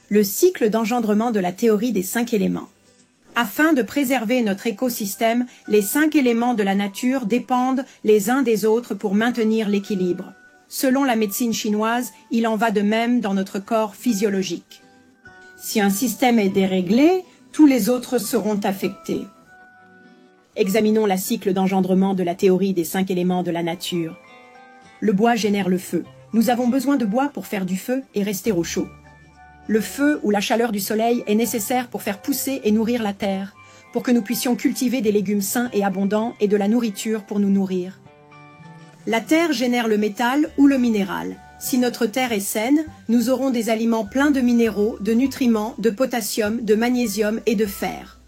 le cycle d'engendrement de la théorie des 5 éléments. Afin de préserver notre écosystème, les 5 éléments de la nature dépendent les uns des autres pour maintenir l'équilibre. Selon la médecine chinoise, il en va de même dans notre corps physiologique. Si un système est déréglé, tous les autres seront affectés. Examinons le cycle d'engendrement de la théorie des 5 éléments de la nature. Le bois génère le feu. Nous avons besoin de bois pour faire du feu et rester au chaud. Le feu ou la chaleur du soleil est nécessaire pour faire pousser et nourrir la terre, pour que nous puissions cultiver des légumes sains et abondants et de la nourriture pour nous nourrir. La terre génère le métal ou le minéral. Si notre terre est saine, nous aurons des aliments pleins de minéraux, de nutriments, de potassium, de magnésium et de fer.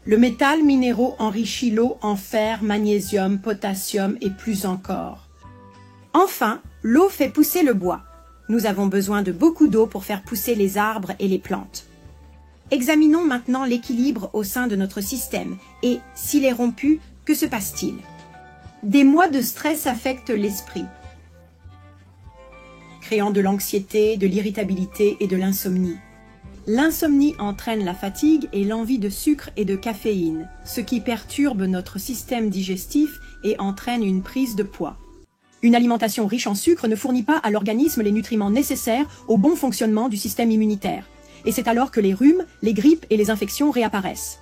Le métal minéraux enrichit l'eau en fer, magnésium, potassium et plus encore. Enfin, l'eau fait pousser le bois. Nous avons besoin de beaucoup d'eau pour faire pousser les arbres et les plantes. Examinons maintenant l'équilibre au sein de notre système et, s'il est rompu, que se passe-t-il? Des mois de stress affectent l'esprit, créant de l'anxiété, de l'irritabilité et de l'insomnie. L'insomnie entraîne la fatigue et l'envie de sucre et de caféine, ce qui perturbe notre système digestif et entraîne une prise de poids. Une alimentation riche en sucre ne fournit pas à l'organisme les nutriments nécessaires au bon fonctionnement du système immunitaire. Et c'est alors que les rhumes, les grippes et les infections réapparaissent.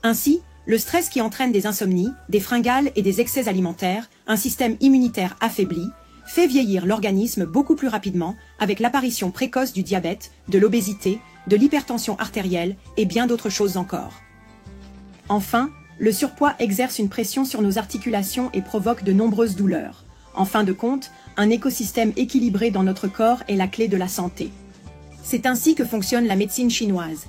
Ainsi, le stress qui entraîne des insomnies, des fringales et des excès alimentaires, un système immunitaire affaibli, fait vieillir l'organisme beaucoup plus rapidement avec l'apparition précoce du diabète, de l'obésité, de l'hypertension artérielle et bien d'autres choses encore. Enfin, le surpoids exerce une pression sur nos articulations et provoque de nombreuses douleurs. En fin de compte, un écosystème équilibré dans notre corps est la clé de la santé. C'est ainsi que fonctionne la médecine chinoise.